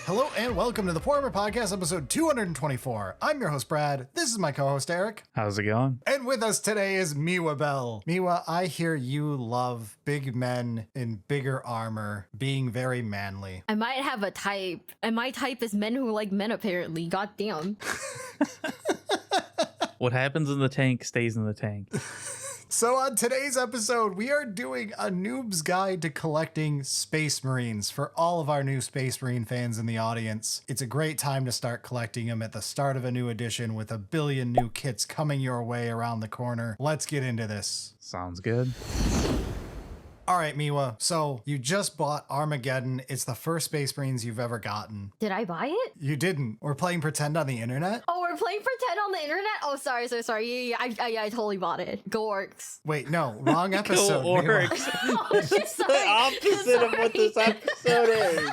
Hello and welcome to the Warhammer Podcast, episode 224. I'm your host, Brad. This is my co-host, Eric. How's it going? And with us today is Miwa Bell. Miwa, I hear you love big men in bigger armor, being very manly. I might have a type, and my type is men who like men, apparently. Goddamn. What happens in the tank stays in the tank. So on today's episode, we are doing a noob's guide to collecting Space Marines for all of our new Space Marine fans in the audience. It's a great time to start collecting them at the start of a new edition with a billion new kits coming your way around the corner. Let's get into this. Sounds good. All right, Miwa. So you just bought Armageddon. It's the first Space Marines you've ever gotten. Did I buy it? You didn't. We're playing pretend on the internet? Oh, we're playing pretend on the internet? Oh, sorry. Yeah, I totally bought it. Go Orcs. Wait, no. Wrong episode. Go Orcs. Oh, It's the opposite of what this episode is.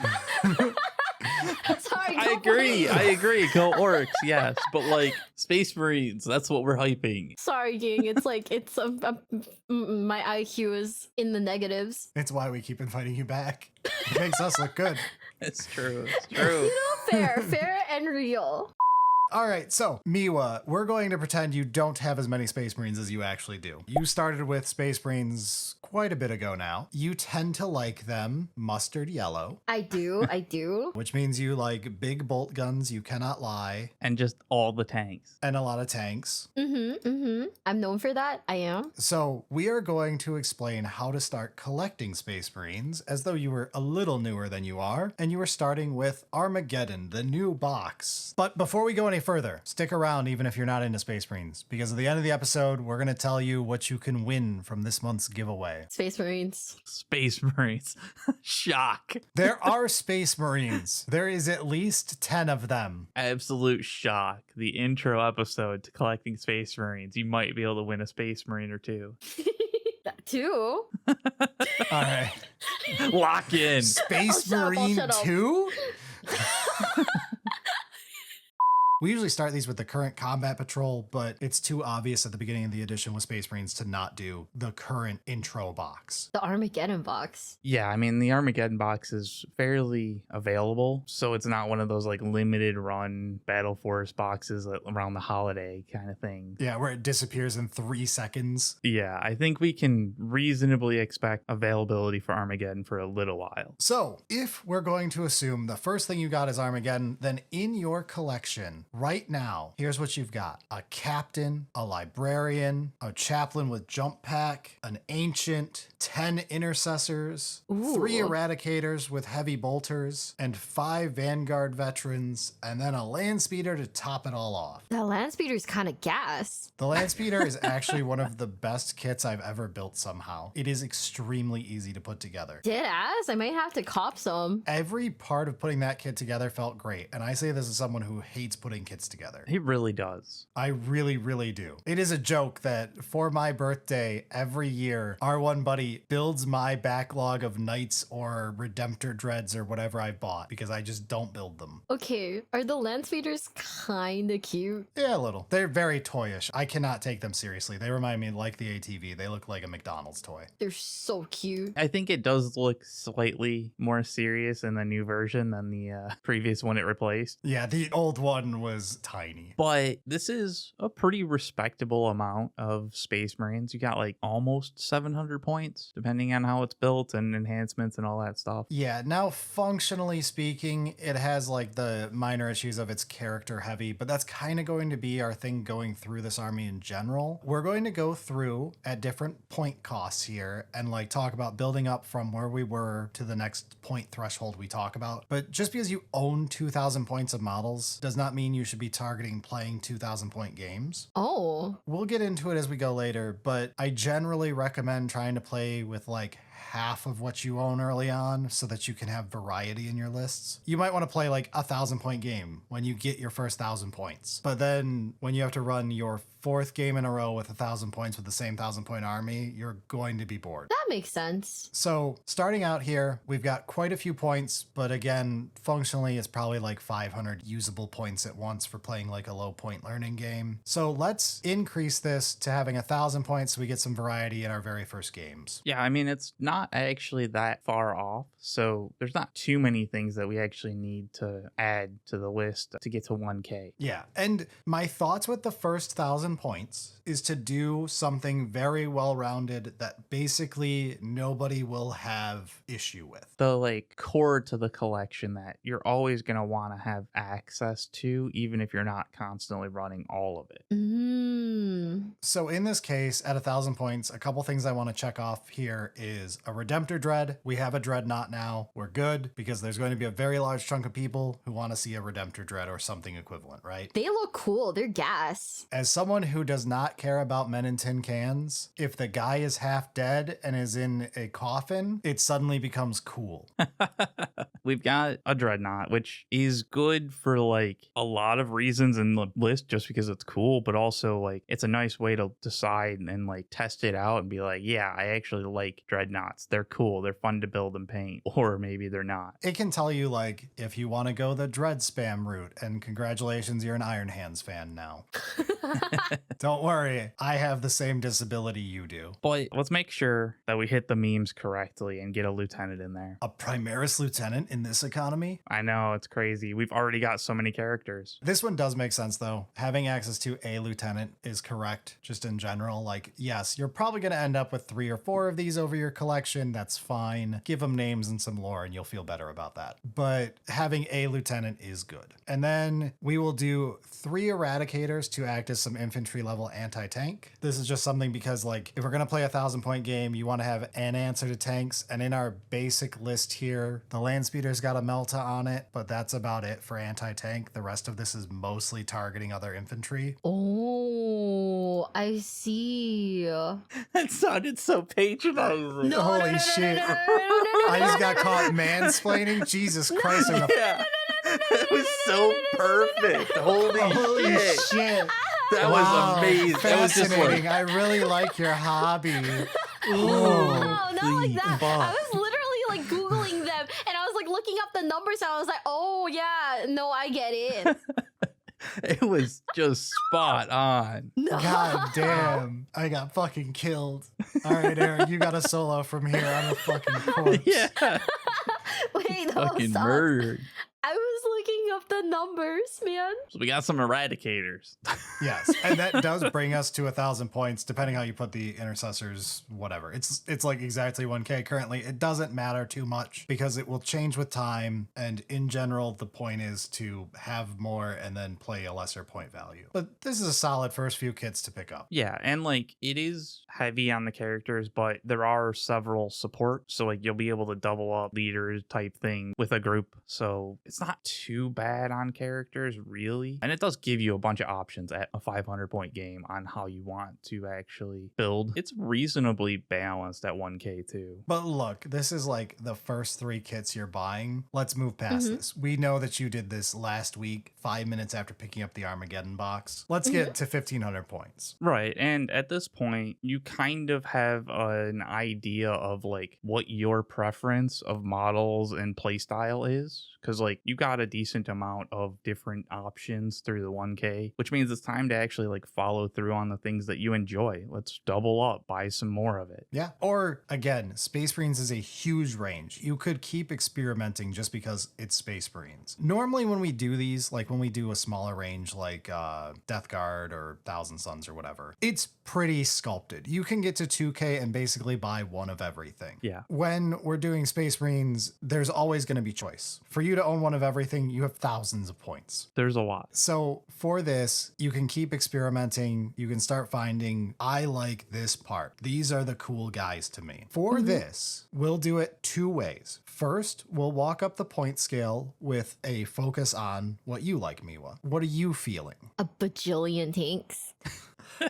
Sorry. I agree. Go Orcs, yes. But like Space Marines, that's what we're hyping. Sorry, gang. It's like, my IQ is in the negatives. It's why we keep inviting you back. It makes us look good. It's true. It's true. Fair and real. All right, so Miwa, we're going to pretend you don't have as many Space Marines as you actually do. You started with Space Marines quite a bit ago now. You tend to like them mustard yellow. I do. Which means you like big bolt guns, you cannot lie, And just all the tanks. and a lot of tanks. I'm known for that. I am. So we are going to explain how to start collecting Space Marines as though you were a little newer than you are, and you are starting with Armageddon, the new box. But before we go any further, stick around even if you're not into Space Marines, because at the end of the episode, we're going to tell you what you can win from this month's giveaway. Space Marines. Space Marines. Shock. There are Space Marines. There is at least 10 of them. Absolute shock. The intro episode to collecting Space Marines. You might be able to win a Space Marine or two. That too. All right. Lock in. Space I'll Marine shut up. 2? We usually start these with the current combat patrol, but it's too obvious at the beginning of the edition with Space Marines to not do the current intro box. The Armageddon box. Yeah, I mean, the Armageddon box is fairly available, so it's not one of those like limited run Battle Force boxes around the holiday kind of thing. Yeah, where it disappears in 3 seconds. Yeah, I think we can reasonably expect availability for Armageddon for a little while. So, if we're going to assume the first thing you got is Armageddon, then in your collection right now, here's what you've got. A captain, a librarian, a chaplain with jump pack, an ancient, 10 intercessors, Ooh. 3 eradicators with heavy bolters, and 5 vanguard veterans, and then a land speeder to top it all off. The land speeder's kind of gas. The land speeder is actually one of the best kits I've ever built somehow. It is extremely easy to put together. Dead ass? I might have to cop some. Every part of putting that kit together felt great, and I say this as someone who hates putting kits together. He really does. I really, really do. It is a joke that for my birthday every year, our one buddy builds my backlog of Knights or Redemptor Dreads or whatever I bought because I just don't build them. Okay, are the land speeders kind of cute? Yeah, a little. They're very toyish. I cannot take them seriously. They remind me like the ATV. They look like a McDonald's toy. They're so cute. I think it does look slightly more serious in the new version than the previous one it replaced. Yeah, the old one was tiny. But this is a pretty respectable amount of Space Marines. You got like almost 700 points, depending on how it's built and enhancements and all that stuff. Yeah, now functionally speaking, it has like the minor issues of its character heavy, but that's kind of going to be our thing going through this army in general. We're going to go through at different point costs here and like talk about building up from where we were to the next point threshold we talk about. But just because you own 2,000 points of models does not mean you should be targeting playing 2,000 point games. Oh. We'll get into it as we go later, but I generally recommend trying to play with like half of what you own early on so that you can have variety in your lists. You might want to play like 1,000-point game when you get your first 1,000 points. But then when you have to run your 4th game in a row with 1,000 points with the same 1,000-point army, you're going to be bored. That makes sense. So starting out here, we've got quite a few points, but again, functionally, it's probably like 500 usable points at once for playing like a low point learning game. So let's increase this to having 1,000 points so we get some variety in our very first games. Yeah, I mean, it's not actually that far off. So there's not too many things that we actually need to add to the list to get to 1K. Yeah. And my thoughts with the first 1,000 points is to do something very well-rounded that basically nobody will have issue with. The like core to the collection that you're always going to want to have access to, even if you're not constantly running all of it. So in this case, at 1,000 points, a couple things I want to check off here is a Redemptor Dread. We have a Dreadnought now. We're good because there's going to be a very large chunk of people who want to see a Redemptor Dread or something equivalent, right? They look cool. They're gas. As someone who does not care about men in tin cans, if the guy is half dead and is in a coffin, it suddenly becomes cool. We've got a Dreadnought, which is good for like a lot of reasons in the list, just because it's cool, but also like it's a nice way to decide and like test it out and be like, yeah, I actually like Dreadnoughts. They're cool. They're fun to build and paint. Or maybe they're not. It can tell you like if you want to go the Dread spam route, and congratulations, you're an Iron Hands fan now. Don't worry, I have the same disability you do. But let's make sure that we hit the memes correctly and get a lieutenant in there. A Primaris lieutenant in this economy? I know, it's crazy. We've already got so many characters. This one does make sense though. Having access to a lieutenant is correct just in general. Like, yes, you're probably going to end up with 3 or 4 of these over your collection. That's fine. Give them names and some lore and you'll feel better about that. But having a lieutenant is good. And then we will do 3 eradicators to act as some infantry level anti-tank. This is just something because like if we're going to play a 1,000-point game, you want to have an answer to tanks. And in our basic list here, the Landspeeder's got a Melta on it, but that's about it for anti-tank. The rest of this is mostly targeting other infantry. Oh, I see. That sounded so patronizing. Holy shit. I just got caught mansplaining. Jesus Christ. Yeah. It was so perfect. Holy shit. That was amazing. That was just Fascinating. like, I really like your hobby. No, not like that. fuck. I was literally like Googling them and I was like looking up the numbers and I was like, oh yeah, no, I get it. it was just spot on. No. God damn. I got fucking killed. All right, Aaron, you got a solo from here. I'm a fucking corpse. Yeah. Wait, no, Fucking stop. murdered. I was looking up the numbers, man. So we got some eradicators. Yes, and that does bring us to 1,000 points, depending how you put the intercessors, whatever. It's like exactly 1K currently. It doesn't matter too much because it will change with time, and in general, the point is to have more and then play a lesser point value. But this is a solid first few kits to pick up. Yeah, and like it is heavy on the characters, but there are several support. So like you'll be able to double up leaders type thing with a group. So it's not too bad on characters, really. And it does give you a bunch of options at a 500-point game on how you want to actually build. It's reasonably balanced at 1K too. But look, this is like the first 3 kits you're buying. Let's move past this. We know that you did this last week, 5 minutes after picking up the Armageddon box. Let's get to 1,500 points. Right. And at this point, you kind of have an idea of like what your preference of models and playstyle is. Because like you got a decent amount of different options through the 1K, which means it's time to actually like follow through on the things that you enjoy. Let's double up, buy some more of it. Yeah. Or again, Space Marines is a huge range. You could keep experimenting just because it's Space Marines. Normally when we do these, like when we do a smaller range like Death Guard or Thousand Suns or whatever, it's pretty sculpted. You can get to 2K and basically buy one of everything. Yeah. When we're doing Space Marines, there's always going to be choice. For you to own one of everything, you have thousands of points. There's a lot. So for this, you can keep experimenting. You can start finding, I like this part. These are the cool guys to me. For this, we'll do it 2 ways. First, we'll walk up the point scale with a focus on what you like, Miwa. What are you feeling? A bajillion tanks.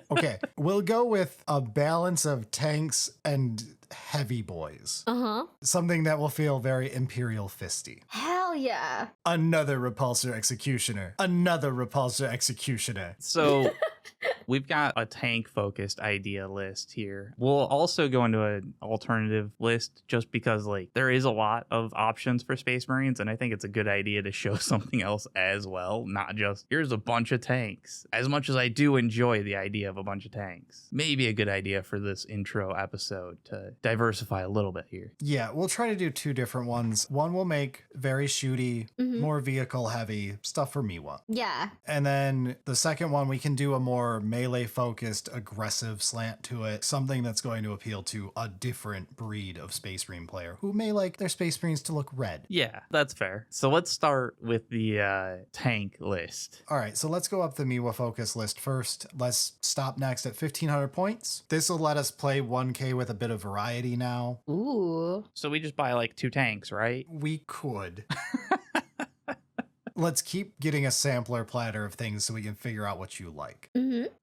Okay, we'll go with a balance of tanks and heavy boys. Uh-huh. Something that will feel very Imperial fisty. Hell yeah. Another repulsor executioner. Another repulsor executioner. So We've got a tank-focused idea list here. We'll also go into an alternative list just because, like, there is a lot of options for Space Marines, and I think it's a good idea to show something else as well, not just, here's a bunch of tanks. As much as I do enjoy the idea of a bunch of tanks, maybe a good idea for this intro episode to diversify a little bit here. Yeah, we'll try to do two different ones. One will make very shooty, more vehicle heavy stuff for Miwa. Yeah. And then the second one, we can do a more melee focused, aggressive slant to it. Something that's going to appeal to a different breed of Space Marine player who may like their Space Marines to look red. Yeah, that's fair. So let's start with the tank list. All right, so let's go up the Miwa focus list first. Let's stop next at 1,500 points. This will let us play 1K with a bit of variety now. Ooh. So we just buy like 2 tanks, right? We could. Let's keep getting a sampler platter of things so we can figure out what you like.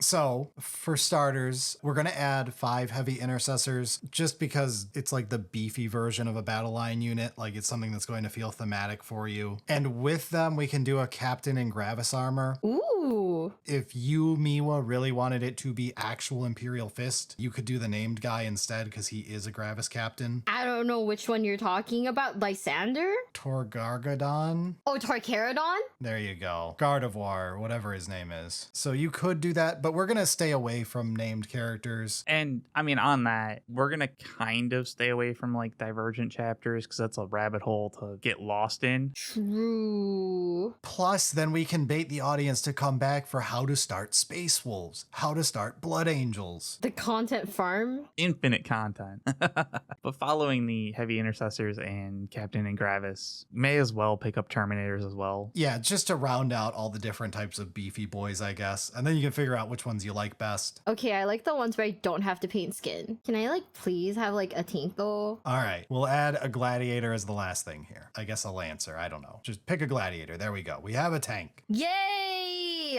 So for starters, we're going to add 5 heavy intercessors just because it's like the beefy version of a battle line unit. Like it's something that's going to feel thematic for you. And with them, we can do a captain in Gravis armor. Ooh. If you, Miwa, really wanted it to be actual Imperial Fist, you could do the named guy instead because he is a Gravis captain. I don't know which one you're talking about. Lysander? Torgargadon? Oh, Tarkaradon? There you go. Gardevoir, whatever his name is. So you could do that, but we're going to stay away from named characters. And I mean, on that, we're going to kind of stay away from like divergent chapters because that's a rabbit hole to get lost in. True. Plus, then we can bait the audience to come back for how to start Space Wolves, how to start Blood Angels. The content farm? Infinite content. But following the heavy intercessors and Captain and Gravis, may as well pick up Terminators as well. Yeah, just to round out all the different types of beefy boys, I guess. And then you can figure out which ones you like best. Okay, I like the ones where I don't have to paint skin. Can I like please have like a tank though? All right, we'll add a gladiator as the last thing here. I guess a lancer, I don't know. Just pick a gladiator. There we go. We have a tank. Yay!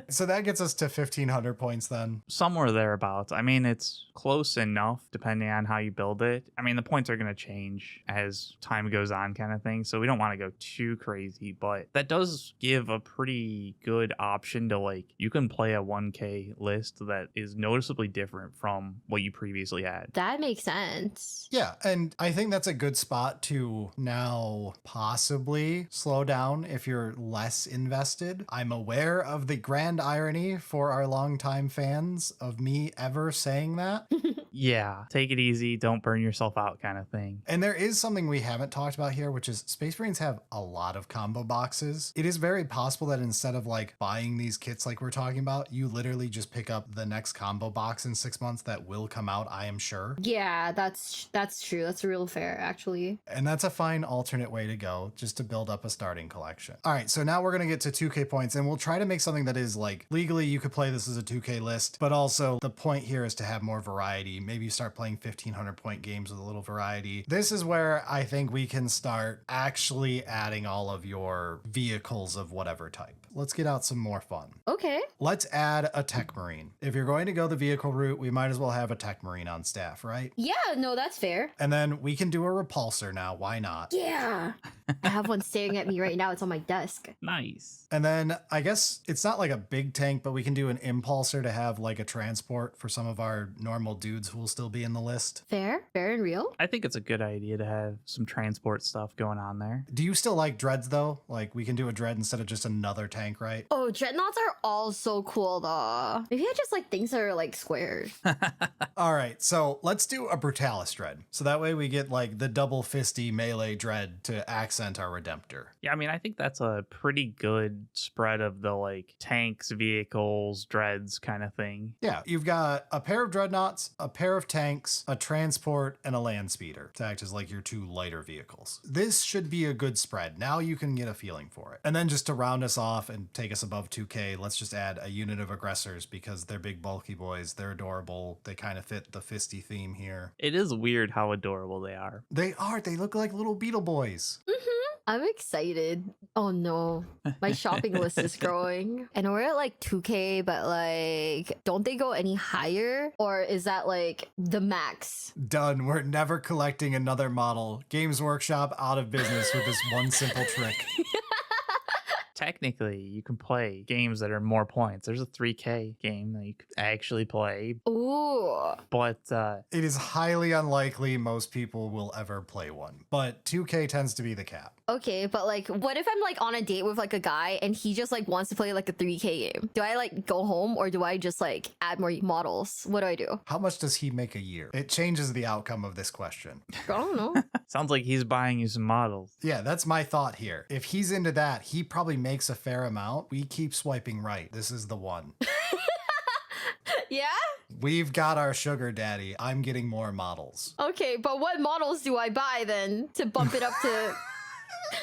So that gets us to 1,500 points then. Somewhere thereabouts. I mean, it's close enough depending on how you build it. I mean, the points are going to change as time goes on kind of thing. So we don't want to go too crazy, but that does give a pretty good option to like, you can play a 1K list that is noticeably different from what you previously had. That makes sense. Yeah, and I think that's a good spot to now possibly slow down if you're less invested. I'm aware of the grand irony for our longtime fans of me ever saying that. Yeah, take it easy, don't burn yourself out kind of thing. And there is something we haven't talked about here, which is Space Marines have a lot of combo boxes. It is very possible that instead of like buying these kits like we're talking about, you literally just pick up the next combo box in 6 months that will come out, I am sure. Yeah, that's true. That's real fair, actually. And that's a fine alternate way to go, just to build up a starting collection. All right, so now we're going to get to 2K points, and we'll try to make something that is like, legally you could play this as a 2K list, but also the point here is to have more variety. Maybe you start playing 1,500 point games with a little variety. This is where I think we can start actually adding all of your vehicles of whatever type. Let's get out some more fun. Okay. Let's add a Tech Marine. If you're going to go the vehicle route, we might as well have a Tech Marine on staff, right? Yeah, no, that's fair. And then we can do a repulsor now. Why not? Yeah. I have one staring at me right now. It's on my desk. Nice. And then I guess it's not like a big tank, but we can do an impulsor to have like a transport for some of our normal dudes who will still be in the list. Fair and real. I think it's a good idea to have some transport stuff going on there. Do you still like dreads though? Like we can do a dread instead of just another tank, right? Oh, dreadnoughts are all so cool though. Maybe I just like things that are like squares. All right, so let's do a Brutalis dread. So that way we get like the double fisty melee dread to accent our Redemptor. Yeah, I mean, I think that's a pretty good spread of the like tanks, vehicles, dreads kind of thing. Yeah, you've got a pair of dreadnoughts, a pair of tanks, a transport, and a land speeder to act as like your 2 lighter vehicles. This should be a good spread. Now you can get a feeling for it. And then just to round us off and take us above 2K, let's just add a unit of aggressors because they're big bulky boys. They're adorable. They kind of fit the fisty theme here. It is weird how adorable they are. They are. They look like little beetle boys. I'm excited. Oh no, my shopping list is growing. And we're at like 2K, but like, don't they go any higher? Or is that like the max? Done. We're never collecting another model. Games Workshop out of business with this one simple trick. technically you can play games that are more points. There's a 3K game that you could actually play, Ooh. but It is highly unlikely most people will ever play one, but 2K tends to be the cap. Okay, but like, what if I'm like on a date with like a guy and he just like wants to play like a 3K game? Do I like go home or do I just like add more models? What do I do? How much does he make a year? It changes the outcome of this question. I don't know. sounds like he's buying you some models. Yeah, that's my thought here. If he's into that, he probably makes a fair amount. We keep swiping right. This is the one. Yeah? We've got our sugar daddy. I'm getting more models. Okay, but what models do I buy then to bump it up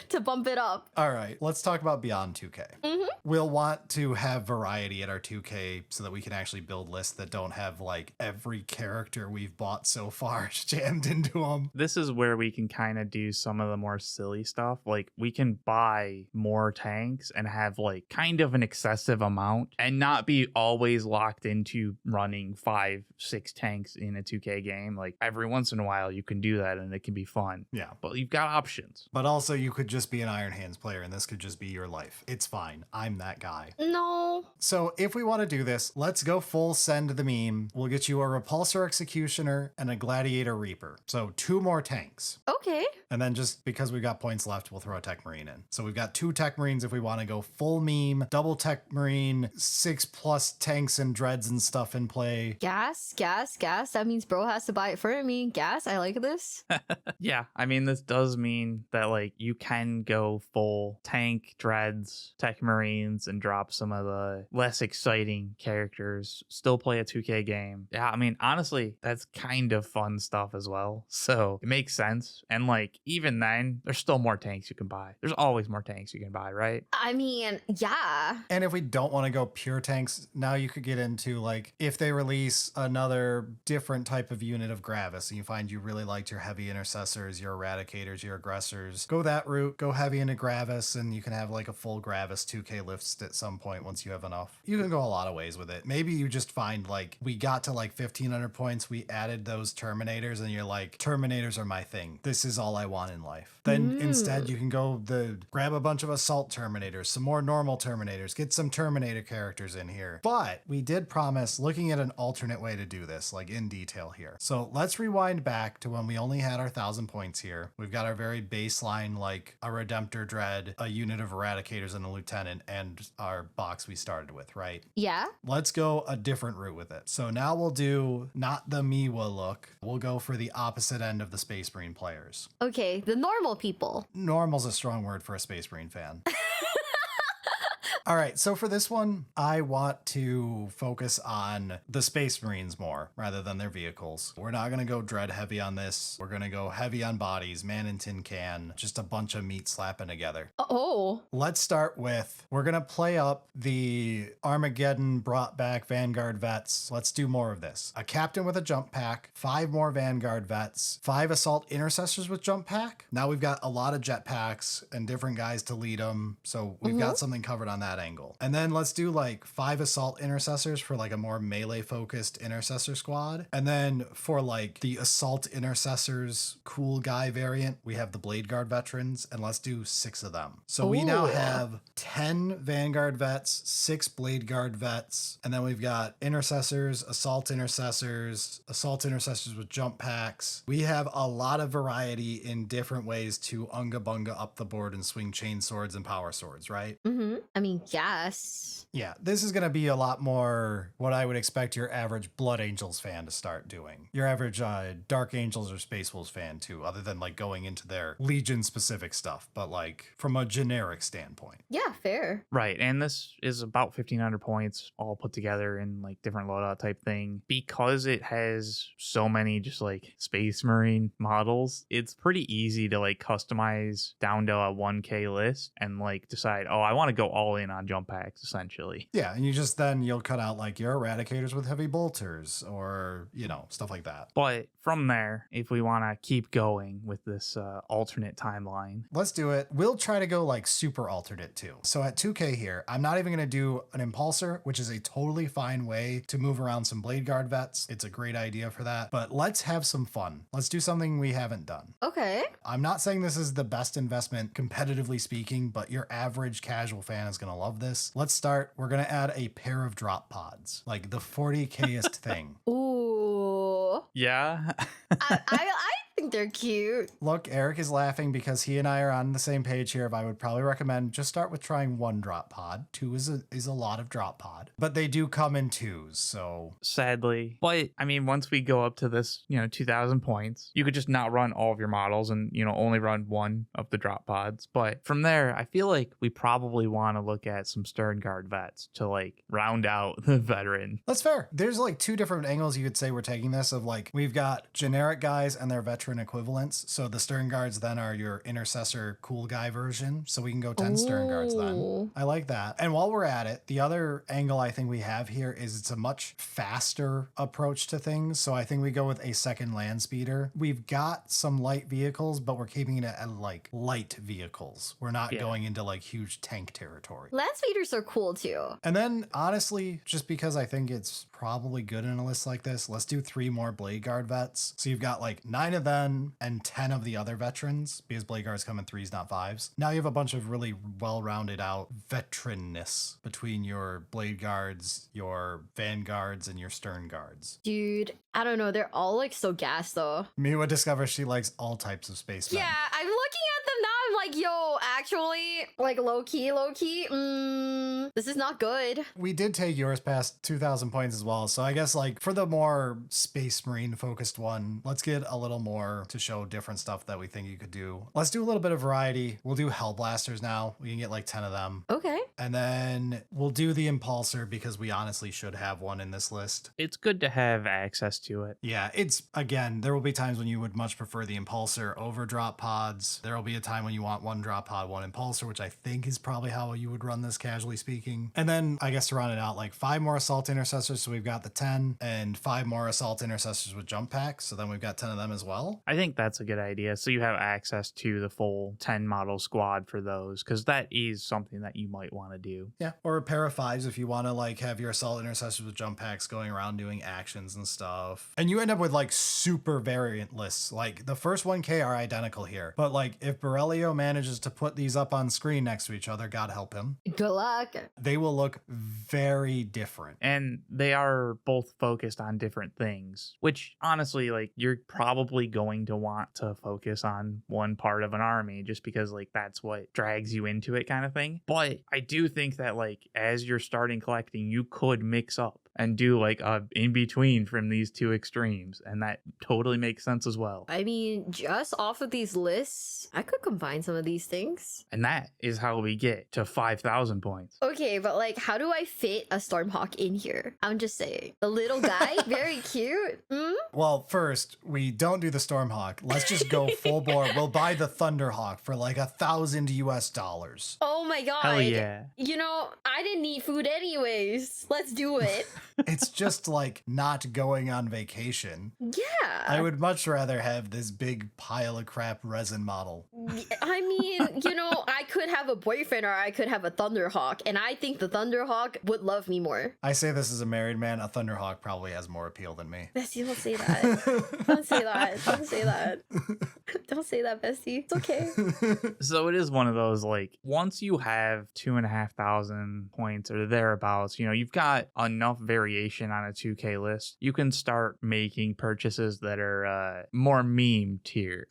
to bump it up? All right, let's talk about beyond 2K. Mm-hmm. We'll want to have variety at our 2K so that we can actually build lists that don't have like every character we've bought so far jammed into them. This is where we can kind of do some of the more silly stuff. Like we can buy more tanks and have like kind of an excessive amount and not be always locked into running 5-6 tanks in a 2K game. Like every once in a while you can do that and it can be fun. Yeah. But you've got options. But also you could just be an Iron Hands player and this could just be your life. It's fine. I'm that guy. No. So if we want to do this, let's go full send the meme. We'll get you a Repulsor Executioner and a Gladiator Reaper. So 2 more tanks. Okay. And then just because we've got points left, we'll throw a Tech Marine in. So we've got 2 Tech Marines if we want to go full meme, double Tech Marine, 6+ tanks and dreads and stuff in play. Gas. That means bro has to buy it for me. Gas. I like this. Yeah, I mean, this does mean that like you can go full tank, dreads, tech marines, and drop some of the less exciting characters. Still play a 2K game. Yeah, I mean, honestly, that's kind of fun stuff as well. So it makes sense. And like even then, there's still more tanks you can buy. There's always more tanks you can buy, right? I mean, yeah. And if we don't want to go pure tanks, now you could get into like if they release another different type of unit of Gravis and you find you really liked your heavy intercessors, your eradicators, your aggressors, go that route, go heavy into Gravis, and you can have like a full Gravis 2K list at some point once you have enough. You can go a lot of ways with it. Maybe you just find like we got to like 1500 points, we added those Terminators, and you're like, Terminators are my thing. This is all I want in life. Then instead you can go grab a bunch of Assault Terminators, some more normal Terminators, get some Terminator characters in here. But we did promise looking at an alternate way to do this, like in detail here. So let's rewind back to when we only had our 1000 points here. We've got our very baseline, like a Redemptor Dread, a unit of Eradicators and a Lieutenant, and our box we started with, right? Yeah. Let's go a different route with it. So now we'll do not the Miwa look. We'll go for the opposite end of the Space Marine players. Okay, the normal people. Normal's a strong word for a Space Marine fan. All right, so for this one, I want to focus on the Space Marines more rather than their vehicles. We're not going to go dread heavy on this. We're going to go heavy on bodies, man and tin can, just a bunch of meat slapping together. Oh. Let's start with, we're going to play up the Armageddon brought back Vanguard vets. Let's do more of this. A captain with a jump pack, 5 more Vanguard vets, 5 assault intercessors with jump pack. Now we've got a lot of jetpacks and different guys to lead them. So we've got something covered on that angle. And then let's do like 5 assault intercessors for like a more melee focused intercessor squad. And then for like the assault intercessors cool guy variant, we have the Blade Guard veterans, and let's do 6 of them. So we now have 10 Vanguard vets, 6 Blade Guard vets, and then we've got intercessors, assault intercessors with jump packs. We have a lot of variety in different ways to unga bunga up the board and swing chain swords and power swords, right? I mean, yes. Yeah, this is going to be a lot more what I would expect your average Blood Angels fan to start doing. Your average Dark Angels or Space Wolves fan too, other than like going into their Legion specific stuff, but like from a generic standpoint. Yeah, fair. Right. And this is about 1,500 points all put together in like different loadout type thing. Because it has so many just like Space Marine models, it's pretty easy to like customize down to a 1K list and like decide, oh, I want to go all in in on jump packs, essentially. Yeah, and you'll cut out like your eradicators with heavy bolters or, stuff like that. But from there, if we want to keep going with this alternate timeline, let's do it. We'll try to go like super alternate too. So at 2K here, I'm not even going to do an impulsor, which is a totally fine way to move around some blade guard vets. It's a great idea for that, but let's have some fun. Let's do something we haven't done. Okay. I'm not saying this is the best investment competitively speaking, but your average casual fan is going to love this. Let's start. We're going to add a pair of drop pods, like the 40Kest thing. Ooh. yeah. I think they're cute. Look, Eric is laughing because he and I are on the same page here. If I would probably recommend just start with trying 1 drop pod. 2 is a lot of drop pod, but they do come in 2s. So sadly, but I mean, once we go up to this, 2,000 points, you could just not run all of your models and, only run 1 of the drop pods. But from there, I feel like we probably want to look at some Stern Guard vets to like round out the veteran. That's fair. There's like 2 different angles you could say we're taking this of like, we've got generic guys and their veteran equivalents. So the Stern Guards then are your intercessor cool guy version. So we can go 10 Stern Guards then. Ooh. I like that. And while we're at it, the other angle I think we have here is it's a much faster approach to things. So I think we go with a second land speeder. We've got some light vehicles, but we're keeping it at like light vehicles. We're not going into like huge tank territory. Land speeders are cool too. And then honestly, just because I think it's probably good in a list like this, let's do 3 more Blade Guard vets. So you've got like 9 of them and 10 of the other veterans, because Blade Guards come in 3s, not 5s. Now you have a bunch of really well-rounded out veteranness between your Blade Guards, your Vanguards, and your Stern Guards. Dude, I don't know. They're all like so gassed though. Miwa discovers she likes all types of spacemen. Yeah, I'm looking at them now. I'm like, yo, actually, like low key, this is not good. We did take yours past 2,000 points as well. So I guess like for the more Space Marine focused one, let's get a little more to show different stuff that we think you could do. Let's do a little bit of variety. We'll do Hellblasters now. We can get like 10 of them. Okay. And then we'll do the Impulsor because we honestly should have one in this list. It's good to have access to it. Yeah, it's, again, there will be times when you would much prefer the Impulsor over drop pods. There will be a time when you want 1 drop pod, 1 Impulsor, which I think is probably how you would run this casually speaking. And then I guess to round it out, like 5 more Assault Intercessors. So we've got the 10 and 5 more Assault Intercessors with jump packs. So then we've got 10 of them as well. I think that's a good idea. So you have access to the full 10 model squad for those, because that is something that you might want to do. Yeah, or a pair of 5s if you want to like have your Assault Intercessors with jump packs going around doing actions and stuff. And you end up with like super variant lists. Like the first 1K are identical here. But like if Borrelio manages to put these up on screen next to each other, God help him, Good luck. they will look very different. And they are both focused on different things, which honestly, like you're probably going to want to focus on one part of an army just because like that's what drags you into it kind of thing. But I do think that like as you're starting collecting, you could mix up and do like a in between from these 2 extremes, and that totally makes sense as well. I mean, just off of these lists, I could combine some of these things. And that is how we get to 5,000 points. Okay, but like, how do I fit a Stormhawk in here? I'm just saying. The little guy, very cute. Well, first, we don't do the Stormhawk. Let's just go full bore. We'll buy the Thunderhawk for like $1,000 US. Oh my god. Hell yeah. You know, I didn't need food anyways. Let's do it. It's just like not going on vacation. Yeah. I would much rather have this big pile of crap resin model. I mean, I could have a boyfriend or I could have a Thunderhawk, and I think the Thunderhawk would love me more. I say this as a married man, a Thunderhawk probably has more appeal than me. Bestie, don't say that. Don't say that. Don't say that. Don't say that, Bestie. It's okay. So it is one of those, like, once you have 2,500 points or thereabouts, you've got enough variation on a 2K list, you can start making purchases that are more meme tier,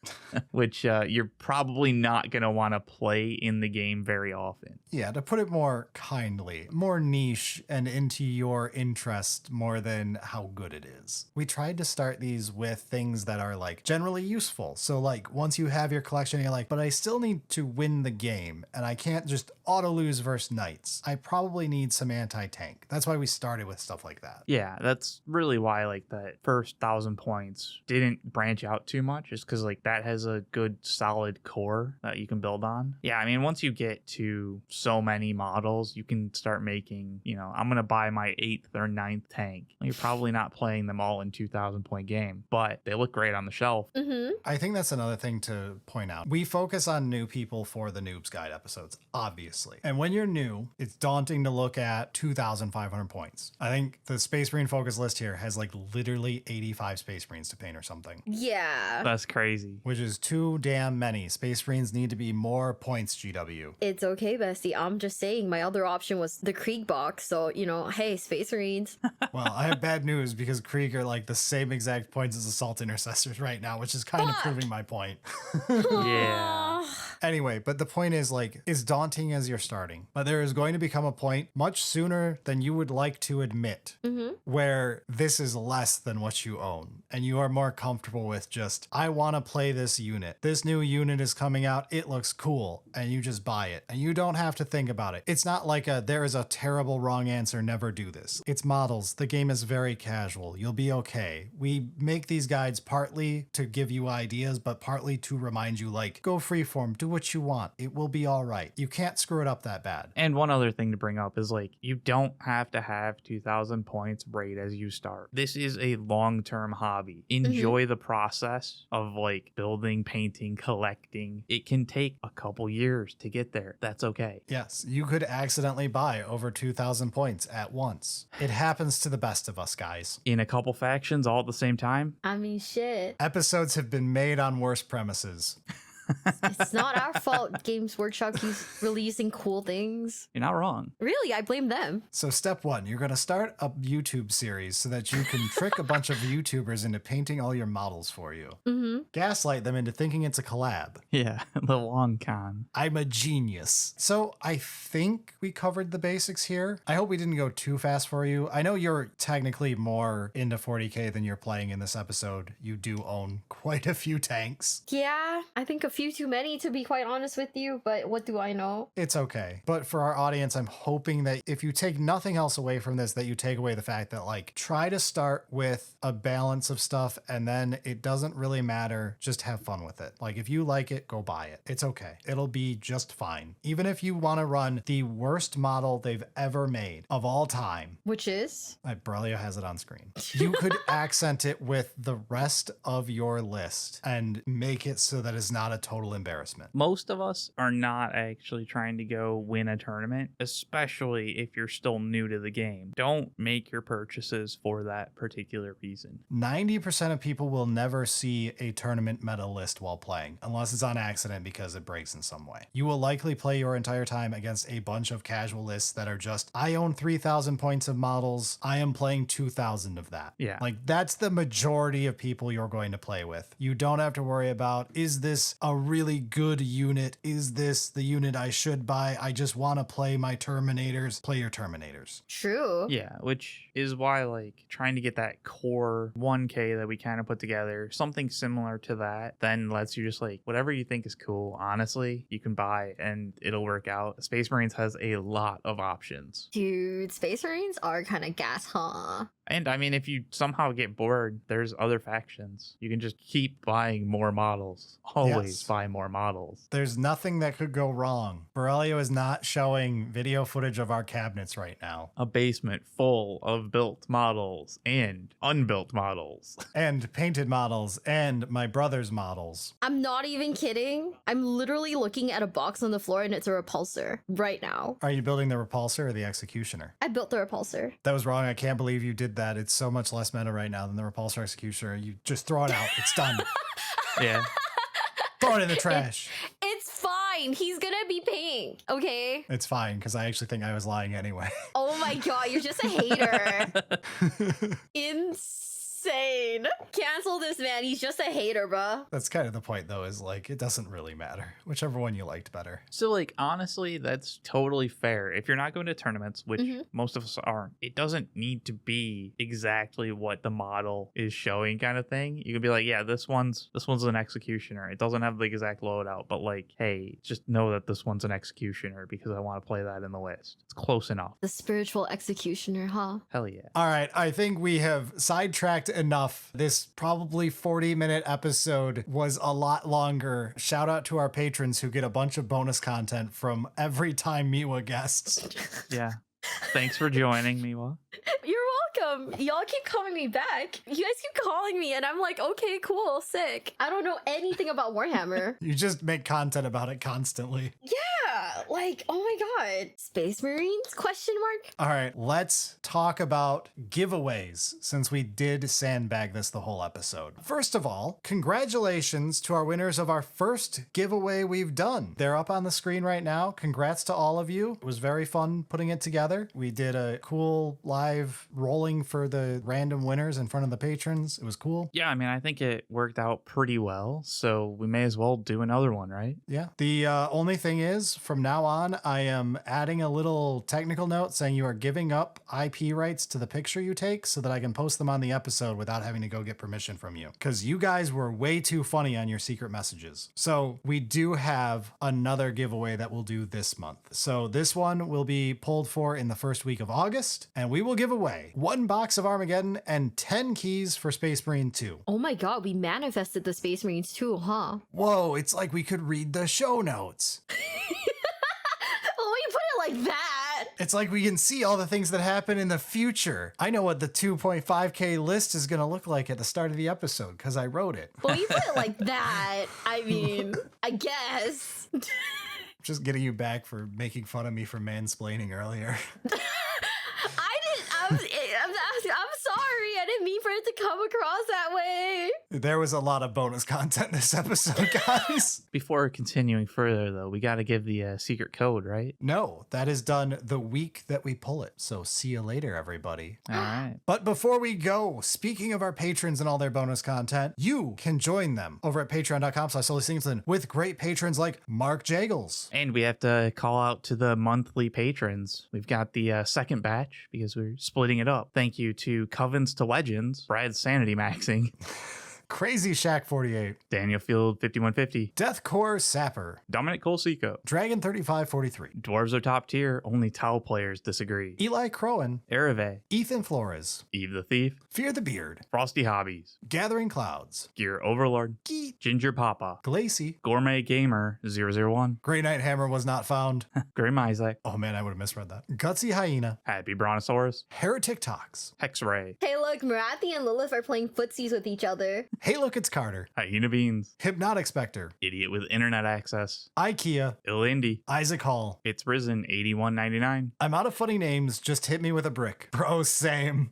which you're probably not going to want to play in the game very often. Yeah, to put it more kindly, more niche and into your interest more than how good it is. We tried to start these with things that are like generally useful. So like once you have your collection, you're like, but I still need to win the game and I can't just auto lose versus knights. I probably need some anti-tank. That's why we started with stuff stuff like that. Yeah, that's really why like that first 1,000 points didn't branch out too much, is because like that has a good solid core that you can build on. Yeah, I mean, once you get to so many models, you can start making, I'm gonna buy my 8th or 9th tank. You're probably not playing them all in 2,000 point game, but they look great on the shelf. I think that's another thing to point out. We focus on new people for the Noob's Guide episodes, obviously. And when you're new, it's daunting to look at 2,500 points. I think the Space Marine focus list here has like literally 85 Space Marines to paint or something. Yeah. That's crazy. Which is too damn many. Space Marines need to be more points, GW. It's okay, bestie. I'm just saying my other option was the Krieg box. So, hey, Space Marines. Well, I have bad news because Krieg are like the same exact points as Assault Intercessors right now, which is kind of proving my point. Yeah. Anyway, but the point is like, it's daunting as you're starting, but there is going to become a point much sooner than you would like to admit where this is less than what you own. And you are more comfortable with just, I want to play this unit. This new unit is coming out. It looks cool. And you just buy it. And you don't have to think about it. It's not like there is a terrible wrong answer. Never do this. It's models. The game is very casual. You'll be okay. We make these guides partly to give you ideas, but partly to remind you like, go freeform, do what you want. It will be all right. You can't screw it up that bad. And one other thing to bring up is like, you don't have to have 2,000 points right as you start. This is a long-term hobby. Enjoy the process of like building, painting, collecting. It can take a couple years to get there. That's okay. Yes, you could accidentally buy over 2,000 points at once. It happens to the best of us, guys. In a couple factions all at the same time. I mean, shit. Episodes have been made on worse premises. It's not our fault Games Workshop keeps releasing cool things. You're not wrong. Really, I blame them. So step one, you're going to start a YouTube series so that you can trick a bunch of YouTubers into painting all your models for you. Gaslight them into thinking it's a collab. Yeah, the long con. I'm a genius. So I think we covered the basics here. I hope we didn't go too fast for you. I know you're technically more into 40k than you're playing in this episode. You do own quite a few tanks. Yeah, I think a few too many, to be quite honest with you, but what do I know? It's okay. But for our audience, I'm hoping that if you take nothing else away from this, that you take away the fact that like, try to start with a balance of stuff and then it doesn't really matter. Just have fun with it. Like if you like it, go buy it. It's okay. It'll be just fine. Even if you want to run the worst model they've ever made of all time. Which is? Borelio has it on screen. You could accent it with the rest of your list and make it so that it's not a total embarrassment. Most of us are not actually trying to go win a tournament, especially if you're still new to the game. Don't make your purchases for that particular reason. 90% of people will never see a tournament meta list while playing, unless it's on accident because it breaks in some way. You will likely play your entire time against a bunch of casual lists that are just, I own 3,000 points of models. I am playing 2,000 of that. Yeah. Like that's the majority of people you're going to play with. You don't have to worry about, is this a really good unit? Is this the unit I should buy? I just want to play my Terminators. Play your Terminators. True. Yeah, which is why like trying to get that core 1K that we kind of put together, something similar to that, then lets you just like whatever you think is cool, honestly, you can buy and it'll work out. Space Marines has a lot of options. Dude, Space Marines are kind of gas, huh? And I mean, if you somehow get bored, there's other factions. You can just keep buying more models. Always buy more models. There's nothing that could go wrong. Borelio is not showing video footage of our cabinets right now. A basement full of built models and unbuilt models. And painted models and my brother's models. I'm not even kidding. I'm literally looking at a box on the floor and it's a repulsor right now. Are you building the repulsor or the executioner? I built the repulsor. That was wrong. I can't believe you did that. It's so much less meta right now than the repulsor executioner. You just throw it out. It's done. Yeah. Throw it in the trash. It's fine. He's gonna be pink. Okay. It's fine because I actually think I was lying anyway. Oh my god, you're just a hater. Insane. insane. Cancel this man. He's just a hater, bro. That's kind of the point, though, is like, it doesn't really matter. Whichever one you liked better. So, like, honestly, that's totally fair. If you're not going to tournaments, which most of us aren't, it doesn't need to be exactly what the model is showing kind of thing. You can be like, yeah, this one's an executioner. It doesn't have the exact loadout, but like, hey, just know that this one's an executioner because I want to play that in the list. It's close enough. The spiritual executioner, huh? Hell yeah. All right, I think we have sidetracked enough. This probably 40-minute episode was a lot longer. Shout out to our patrons who get a bunch of bonus content from every time Miwa guests. Yeah. Thanks for joining, Miwa. You're welcome. Y'all keep calling me back. You guys keep calling me, and I'm like, okay, cool, sick. I don't know anything about Warhammer. You just make content about it constantly. Yeah, like, oh my god. Space Marines? Question mark? All right, let's talk about giveaways since we did sandbag this the whole episode. First of all, congratulations to our winners of our first giveaway we've done. They're up on the screen right now. Congrats to all of you. It was very fun putting it together. We did a cool live rolling for the random winners in front of the patrons. It was cool. Yeah, I mean, I think it worked out pretty well, so we may as well do another one, right? Yeah. The only thing is, from now on, I am adding a little technical note saying you are giving up IP rights to the picture you take so that I can post them on the episode without having to go get permission from you. Because you guys were way too funny on your secret messages. So we do have another giveaway that we'll do this month. So this one will be pulled for in the first week of August, and we will give away 1 box of Armageddon and 10 keys for Space Marine 2. Oh my god, we manifested the Space Marines too, huh? Whoa, it's like we could read the show notes. Oh, you put it like that. It's like we can see all the things that happen in the future. I know what the 2.5K list is going to look like at the start of the episode because I wrote it. Well, you put it like that. I mean, I guess. Just getting you back for making fun of me for mansplaining earlier. I'm sorry. I didn't mean for it to come across that way. There was a lot of bonus content this episode, guys. Before continuing further, though, we got to give the secret code, right? No, that is done the week that we pull it. So see you later, everybody. All right. But before we go, speaking of our patrons and all their bonus content, you can join them over at patreon.com/SullySingleton with great patrons like Mark Jagles. And we have to call out to the monthly patrons. We've got the second batch because we're splitting it up. Thank you to Covens to Legends, Brad Sanity Maxing, Crazy Shack 48, Daniel Field 5150, Deathcore Sapper, Dominic Colseco, Dragon 3543, Dwarves are top tier, only Tau players disagree, Eli Crowan, Ereve, Ethan Flores, Eve the Thief, Fear the Beard, Frosty Hobbies, Gathering Clouds, Gear Overlord, Kytt, Ginger Papa, Glacy, Gourmet Gamer 001, Grey Knight Hammer was not found. Grim Isaac, Oh man, I would have misread that. Gutsy Hyena, Happy Brontosaurus, Heretic Talks, Hexray, Hey, look, Marathi and Lilith are playing footsies with each other. Hey Look It's Carter, Hyena Beans, Hypnotic Spectre, Idiot with Internet Access, IKEA, Ill Indy, Isaac Hall. It's Risen 8199, I'm out of funny names, just hit me with a brick. Bro, same.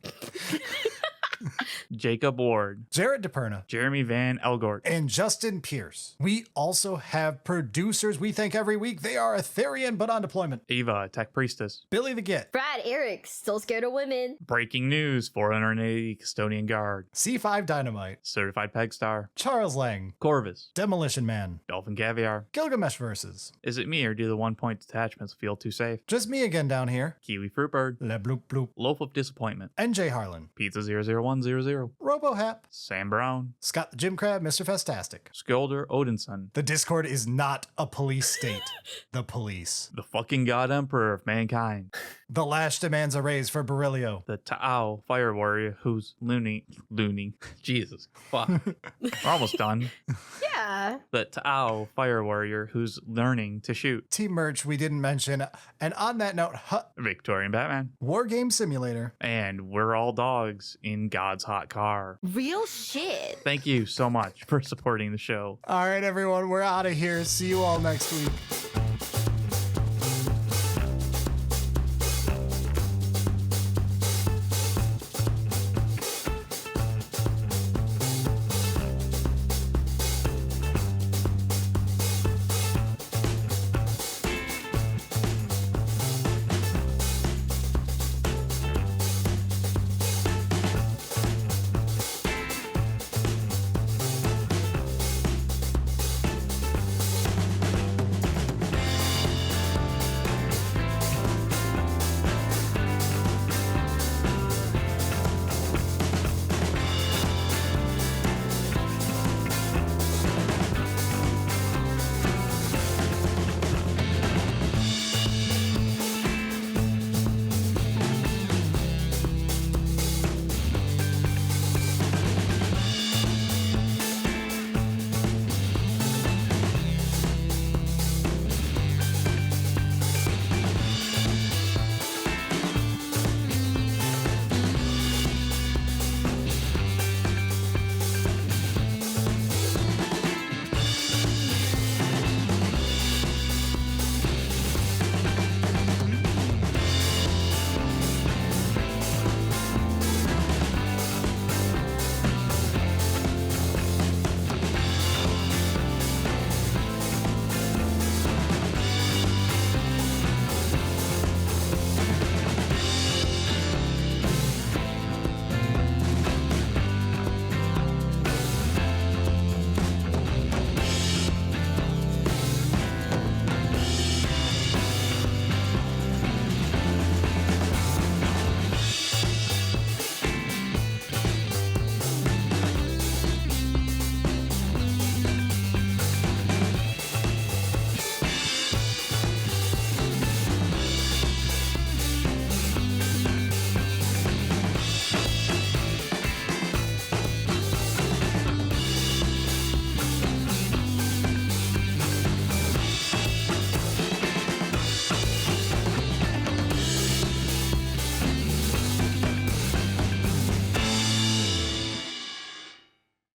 Jacob Ward, Jared DePerna, Jeremy Van Elgort, and Justin Pierce. We also have producers we thank every week. They are Etherean but on deployment. Ava, Tech Priestess, Billy the Git, Brad, Eric, still scared of women. Breaking News 480 Custodian Guard, C5 Dynamite, Certified Peg Star, Charles Lang, Corvus, Demolition Man, Dolphin Caviar. Gilgamesh Verses. Is it me or do the 1-point detachments feel too safe? Just me again down here. Kiwi Fruitbird, Le Bloop Bloop. Loaf of Disappointment, NJ Harlan, Pizza 00100, RoboHap, Sam Brown, Scott the Jim Crab, Mr. Festastic. Skolder Odinson, The Discord is not a police state. The police. the fucking God Emperor of Mankind, The Lash demands a raise for Berylio. the Ta'au Fire Warrior who's looning. Jesus, fuck. We're almost done. Yeah. The Ta'au Fire Warrior who's learning to shoot. Team Merch we didn't mention. And on that note, Victorian Batman. War Game Simulator. And we're all dogs in God's hot car. Real shit. Thank you so much for supporting the show. All right, everyone, we're out of here. See you all next week.